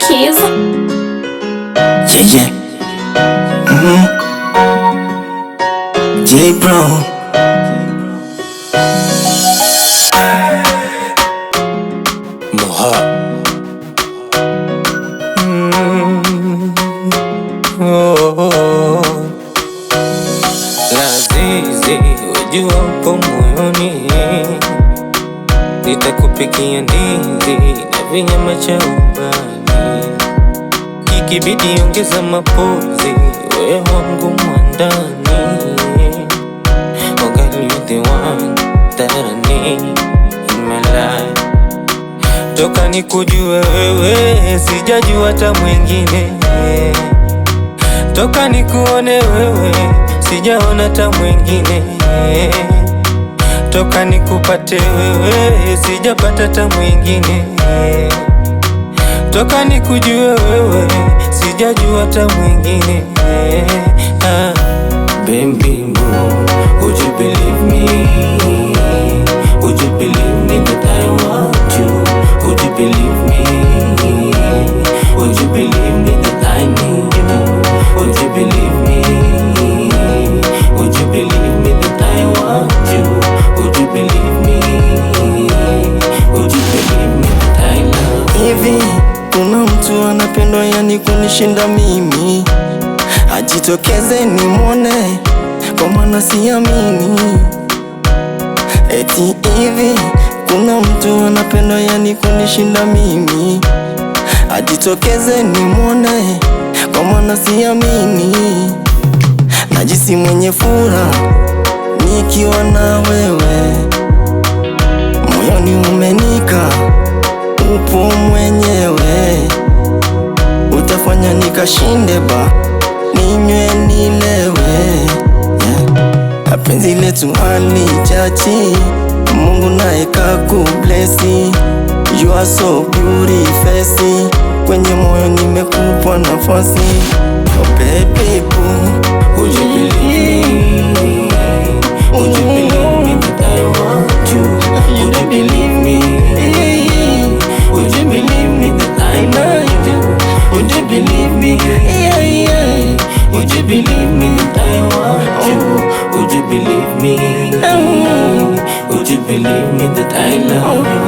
Keys. Yeah. J Brown. Moha. Lazizi, ujua upo moyoni, nitakupikia ndizi na vinyama cha ubani, ikibidi ongeza mapozi, wewe wangu mwandani. Oh girl, you're the one that I need in my life. Toka nikujue wewe, sijajua hata mwingine. Toka nikuone wewe, sijaona hata mwingine. Toka nikupate wewe, sijapata hata mwingine. Toka nikujue wewe, sijajua hata mwingine. Baby boo, would you believe me? Would you believe me that I want you? Would you believe me? Would you believe me that I need you? Would you believe me? Would you believe me that I want you? Would you believe me? Would you believe me that I love you? Hivi kuna mtu anapendwa yani kunishinda mimi? Ajitokeze nimwone, kwa maana siamini. Eti hivi kuna mtu anapendwa yani kunishinda mimi? Ajitokeze nimwone, kwa maana siamini. Najisi mwenye furaha nikiwa na wewe, moyoni umenika, upo mwenyewe. Utafanya nikashinde ba, ninywe nilewe, yeah. Penzi letu halijachi, Mungu naye kakublesi. You are so beautiful, kwenye moyo nimekupa nafasi. Oh baby boo, would you believe me? Would you believe me that I want you? Would you believe me? Would you believe me that I love you? Would you believe me? Would you believe me that I want you? Would you believe me? Would you believe me that I love you?